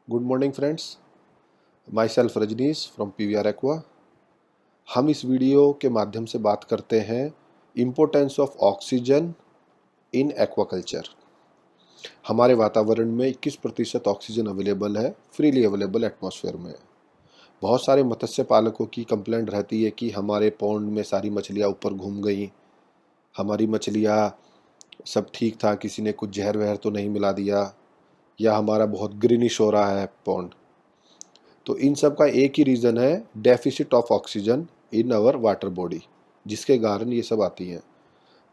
Good morning friends, myself Rajneesh from PVR aqua. हम इस video के माध्यम से बात करते हैं importance of oxygen in aquaculture. हमारे वातावरण में 21% ऑक्सीजन अवेलेबल है, फ्रीली अवेलेबल एटमॉस्फेयर में। बहुत सारे मत्स्य पालकों की कंप्लेंट रहती है कि हमारे पॉन्ड में सारी मछलियाँ ऊपर घूम गई, हमारी मछलियाँ सब ठीक था, किसी ने कुछ जहर वहर तो नहीं मिला दिया, या हमारा बहुत ग्रीनिश हो रहा है पॉन्ड। तो इन सब का एक ही रीज़न है, deficit of oxygen in our water body, जिसके कारण ये सब आती हैं।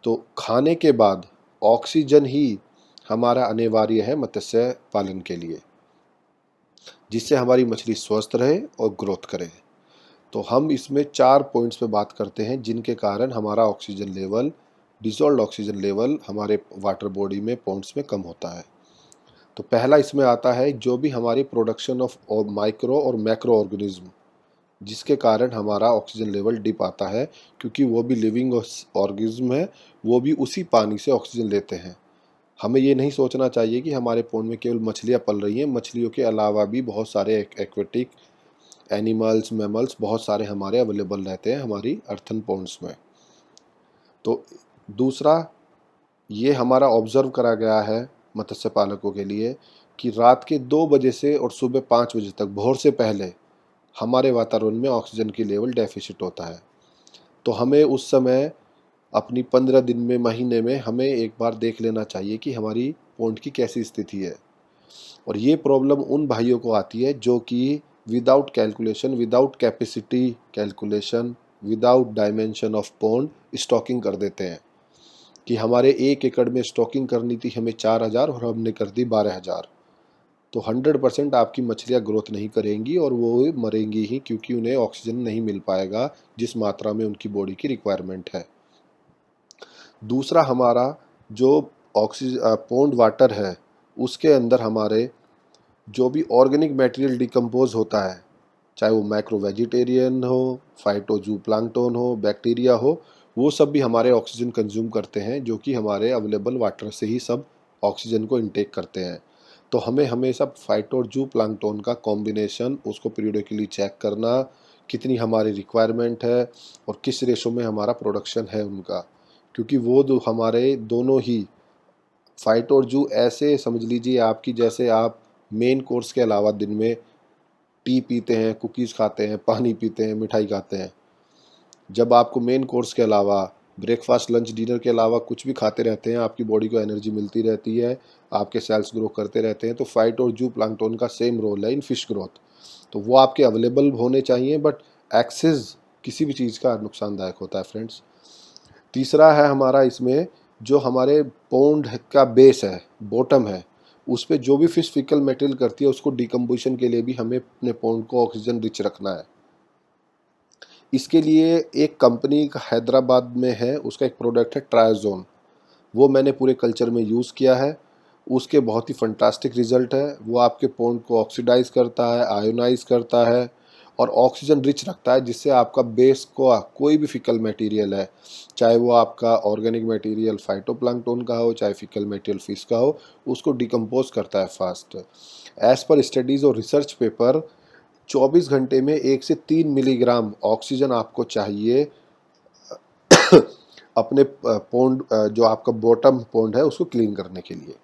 तो खाने के बाद ऑक्सीजन ही हमारा अनिवार्य है मत्स्य पालन के लिए, जिससे हमारी मछली स्वस्थ रहे और ग्रोथ करे। तो हम इसमें 4 पॉइंट्स पे बात करते हैं जिनके कारण हमारा oxygen level, dissolved oxygen level हमारे वाटर बॉडी में, पॉन्ड्स में कम होता है। तो पहला इसमें आता है जो भी हमारी प्रोडक्शन ऑफ माइक्रो और मैक्रो ऑर्गेनिज्म, जिसके कारण हमारा ऑक्सीजन लेवल डिप आता है, क्योंकि वो भी लिविंग ऑर्गेनिज्म है, वो भी उसी पानी से ऑक्सीजन लेते हैं। हमें ये नहीं सोचना चाहिए कि हमारे पॉन्ड में केवल मछलियाँ पल रही हैं। मछलियों के अलावा भी बहुत सारे एक्वेटिक एनिमल्स, मैमल्स बहुत सारे हमारे अवेलेबल रहते हैं हमारी अर्थन पॉन्ड्स में। तो दूसरा, ये हमारा ऑब्जर्व करा गया है मत्स्य पालकों के लिए कि रात के 2 बजे से और सुबह 5 बजे तक, भोर से पहले हमारे वातावरण में ऑक्सीजन की लेवल डेफिसिट होता है। तो हमें उस समय अपनी 15 दिन में, महीने में हमें एक बार देख लेना चाहिए कि हमारी पॉन्ड की कैसी स्थिति है। और ये प्रॉब्लम उन भाइयों को आती है जो कि without calculation, without capacity calculation, without dimension of pond stocking कर देते हैं कि हमारे 1 एकड़ में स्टॉकिंग करनी थी हमें 4000 और हमने कर दी 12000। तो 100% आपकी मछलियाँ ग्रोथ नहीं करेंगी और वो मरेंगी ही, क्योंकि उन्हें ऑक्सीजन नहीं मिल पाएगा जिस मात्रा में उनकी बॉडी की रिक्वायरमेंट है। दूसरा, हमारा जो ऑक्सीजन पॉन्ड वाटर है, उसके अंदर हमारे जो भी ऑर्गेनिक मटेरियल डिकम्पोज होता है, चाहे वो माइक्रो वेजिटेरियन हो, फाइटो जू प्लांक्टोन हो, बैक्टीरिया हो, वो सब भी हमारे ऑक्सीजन कंज्यूम करते हैं, जो कि हमारे अवेलेबल वाटर से ही सब ऑक्सीजन को इनटेक करते हैं। तो हमें हमेशा फाइटो और जू प्लांक्टोन का कॉम्बिनेशन, उसको पीरियडिकली चेक करना, कितनी हमारी रिक्वायरमेंट है और किस रेशो में हमारा प्रोडक्शन है उनका, क्योंकि वो हमारे दोनों ही फाइटो और जू ऐसे समझ लीजिए आपकी, जैसे आप मेन कोर्स के अलावा दिन में टी पीते हैं, कुकीज़ खाते हैं, पानी पीते हैं, मिठाई खाते हैं। जब आपको मेन कोर्स के अलावा ब्रेकफास्ट, लंच, डिनर के अलावा कुछ भी खाते रहते हैं, आपकी बॉडी को एनर्जी मिलती रहती है, आपके सेल्स ग्रो करते रहते हैं। तो फाइट और जू प्लांक्टोन का सेम रोल है इन फिश ग्रोथ। तो वो आपके अवेलेबल होने चाहिए, बट एक्सेस किसी भी चीज़ का नुकसानदायक होता है फ्रेंड्स। तीसरा है हमारा इसमें, जो हमारे पॉन्ड का बेस है, बॉटम है, उस पर जो भी फिश फिकल मटेरियल करती है, उसको डिकम्पोजिशन के लिए भी हमें अपने पॉन्ड को ऑक्सीजन रिच रखना है। इसके लिए एक कंपनी का हैदराबाद में है, उसका एक प्रोडक्ट है ट्रायोजोन। वो मैंने पूरे कल्चर में यूज़ किया है, उसके बहुत ही फंटास्टिक रिजल्ट है। वो आपके पॉन्ड को ऑक्सीडाइज करता है, आयोनाइज करता है और ऑक्सीजन रिच रखता है, जिससे आपका बेस को कोई भी फिकल मटेरियल है, चाहे वो आपका ऑर्गेनिक मटेरियल फाइटोप्लैंक्टन का हो, चाहे फिकल मटेरियल फिश का हो, उसको डिकम्पोज करता है फास्ट। एज पर स्टडीज़ और रिसर्च पेपर, 24 घंटे में 1 से 3 मिलीग्राम ऑक्सीजन आपको चाहिए अपने पॉन्ड, जो आपका बॉटम पॉन्ड है, उसको क्लीन करने के लिए।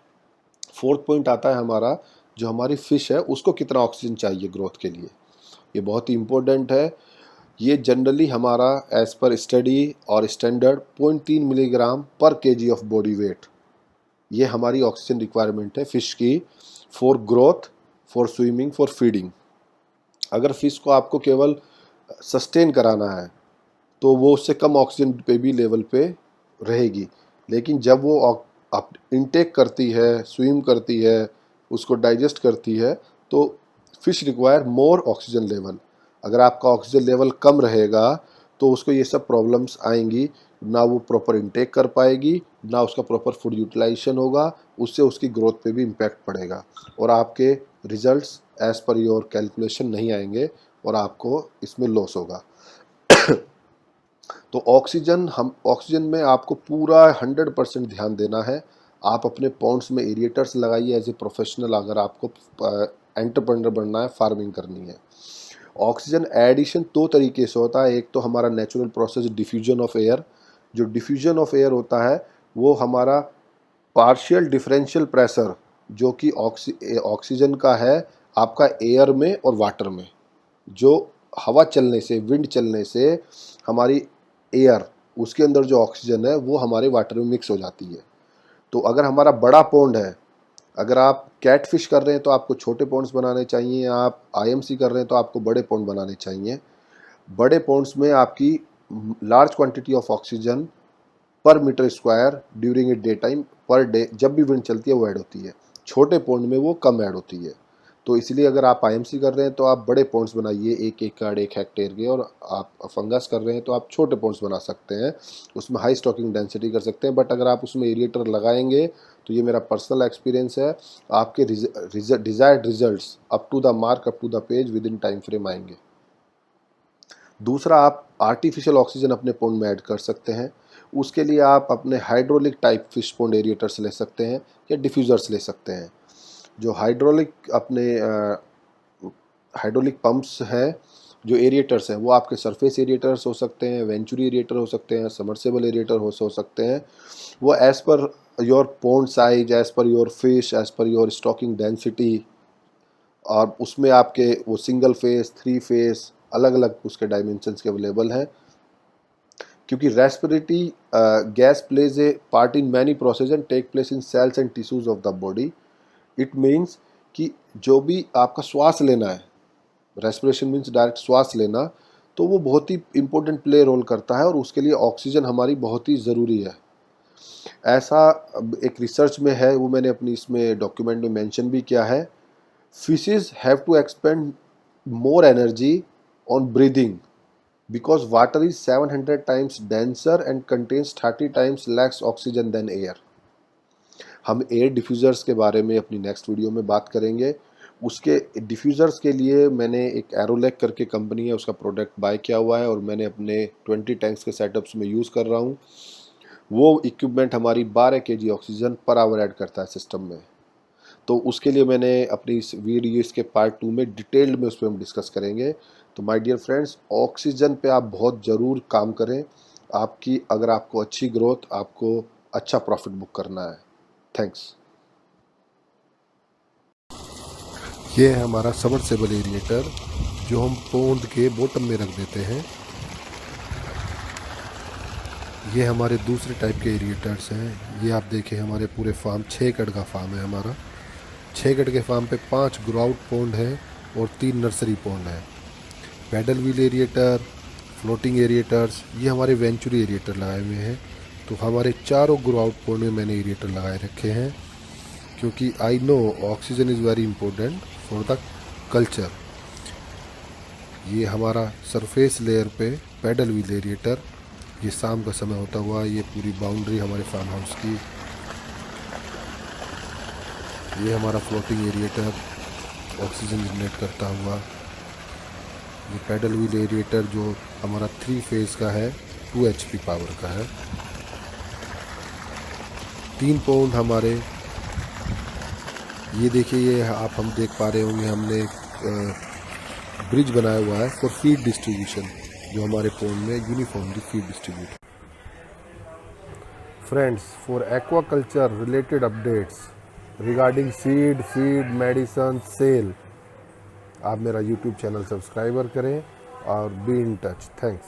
फोर्थ पॉइंट आता है हमारा, जो हमारी फिश है उसको कितना ऑक्सीजन चाहिए ग्रोथ के लिए। ये बहुत ही इंपॉर्टेंट है। ये जनरली हमारा एज पर स्टडी और स्टैंडर्ड 0.3 मिलीग्राम पर केजी ऑफ बॉडी वेट, ये हमारी ऑक्सीजन रिक्वायरमेंट है फिश की, for growth, for swimming, for feeding. अगर फिश को आपको केवल सस्टेन कराना है तो वो उससे कम ऑक्सीजन पे भी लेवल पे रहेगी, लेकिन जब वो आप इनटेक करती है, स्विम करती है, उसको डाइजेस्ट करती है, तो fish require more oxygen level. अगर आपका ऑक्सीजन लेवल कम रहेगा तो उसको ये सब प्रॉब्लम्स आएंगी, ना वो प्रॉपर इनटेक कर पाएगी, ना उसका प्रॉपर फूड यूटिलाइजेशन होगा, उससे उसकी ग्रोथ पे भी इम्पैक्ट पड़ेगा और आपके results as per your calculation नहीं आएंगे और आपको इसमें लॉस होगा। तो ऑक्सीजन में आपको पूरा 100% ध्यान देना है। आप अपने पॉन्ड्स में एरिएटर्स लगाइए एज ए प्रोफेशनल, अगर आपको एंटरप्रेन्योर बनना है, फार्मिंग करनी है। ऑक्सीजन एडिशन दो तरीके से होता है। एक तो हमारा natural process diffusion of air. जो डिफ्यूजन ऑफ एयर होता है वो हमारा पार्शियल डिफरेंशियल प्रेशर जो कि ऑक्सीजन का है आपका एयर में और वाटर में। जो हवा चलने से, विंड चलने से हमारी एयर, उसके अंदर जो ऑक्सीजन है वो हमारे वाटर में मिक्स हो जाती है। तो अगर हमारा बड़ा पॉन्ड है, अगर आप कैट फिश कर रहे हैं तो आपको छोटे पॉन्ड्स बनाने चाहिए, आप आईएमसी कर रहे हैं तो आपको बड़े पॉन्ड बनाने चाहिए। बड़े पॉन्ड्स में आपकी large quantity of oxygen per meter square during a day time per day, जब भी विंड चलती है वो ऐड होती है। छोटे पॉन्ड में वो कम ऐड होती है। तो इसलिए अगर आप आईएमसी कर रहे हैं तो आप बड़े पॉन्ड्स बनाइए, 1 एकड़ 1 हेक्टेयर के, और आप फंगस कर रहे हैं तो आप छोटे पॉन्ड्स बना सकते हैं, उसमें हाई स्टॉकिंग डेंसिटी कर सकते हैं। बट अगर आप उसमें एरिएटर लगाएंगे तो ये मेरा पर्सनल एक्सपीरियंस है, आपके desired results up to the mark, up to the page within time frame आएंगे। दूसरा, आप आर्टिफिशियल ऑक्सीजन अपने पॉन्ड में ऐड कर सकते हैं। उसके लिए आप अपने hydraulic type fish pond aerators ले सकते हैं या डिफ्यूज़र्स ले सकते हैं। जो हाइड्रोलिक पंप्स हैं, जो एरिएटर्स हैं, वो आपके सरफेस एरिएटर्स हो सकते हैं, वेंचुरी एरिएटर हो सकते हैं, सबमर्सिबल एरिएटर हो सकते हैं। वो as per your pond size, as per your fish, as per your stocking density, और उसमें आपके वो सिंगल फेस, 3 फेस, अलग अलग उसके डायमेंशंस के अवेलेबल हैं। क्योंकि respiratory gas plays a part in many process and take place in cells and tissues of the body. It means कि जो भी आपका श्वास लेना है, रेस्पिरेशन मीन्स डायरेक्ट श्वास लेना, तो वो बहुत ही इंपॉर्टेंट प्ले रोल करता है और उसके लिए ऑक्सीजन हमारी बहुत ही ज़रूरी है। ऐसा एक रिसर्च में है, वो मैंने अपनी इसमें डॉक्यूमेंट में मेंशन भी किया है। Fishes have to expend more energy on breathing because water is 700 times denser and contains 30 times less oxygen than air। हम एयर डिफ्यूज़र्स के बारे में अपनी नेक्स्ट वीडियो में बात करेंगे। उसके डिफ्यूज़र्स के लिए मैंने एक एरोलैक करके कंपनी है, उसका प्रोडक्ट बाय किया हुआ है और मैंने अपने 20 टैंक्स के सेटअप्स में यूज़ कर रहा हूँ। वो इक्विपमेंट हमारी 12 kg oxygen per hour add करता है सिस्टम में। तो उसके लिए मैंने अपनी इस वीडियो इसके पार्ट 2 में डिटेल्ड में उस पर हम डिस्कस करेंगे। तो माय डियर फ्रेंड्स, ऑक्सीजन पे आप बहुत ज़रूर काम करें, आपकी अगर आपको अच्छी ग्रोथ, आपको अच्छा प्रॉफिट बुक करना है। थैंक्स। ये है हमारा सबमर्सिबल एरिएटर जो हम पॉन्ड के बॉटम में रख देते हैं। ये हमारे दूसरे टाइप के एरिएटर्स हैं। ये आप देखें, हमारे पूरे फार्म 6 एकड़ का फार्म है हमारा। 6 एकड़ के फार्म पे 5 ग्रो आउट पॉन्ड है और 3 नर्सरी पॉन्ड है। पैडल व्हील एरिएटर, फ्लोटिंग एरिएटर्स, ये हमारे वेंचुरी एरिएटर लगाए हुए हैं। तो हमारे चारों ग्रो आउट पॉन्ड में मैंने एरिएटर लगाए रखे हैं क्योंकि I know oxygen is very important for the culture. ये हमारा सरफेस लेयर पे पैडल व्हील एरिएटर, ये शाम का समय होता हुआ ये पूरी बाउंड्री हमारे फार्म हाउस की। ये हमारा फ्लोटिंग एरिएटर ऑक्सीजन जनरेट करता हुआ। ये पैडल व्हील एरिएटर जो हमारा 3 फेज का है, 2 HP पावर का है। 3 पॉन्ड हमारे, ये देखिए, ये आप हम देख पा रहे होंगे, हमने ब्रिज बनाया हुआ है फॉर फीड डिस्ट्रीब्यूशन, जो हमारे पॉन्ड में uniformly feed distribute. Friends, for aquaculture related updates regarding seed, feed, medicine, sale, आप मेरा यूट्यूब चैनल सब्सक्राइबर करें और बी इन टच। थैंक्स।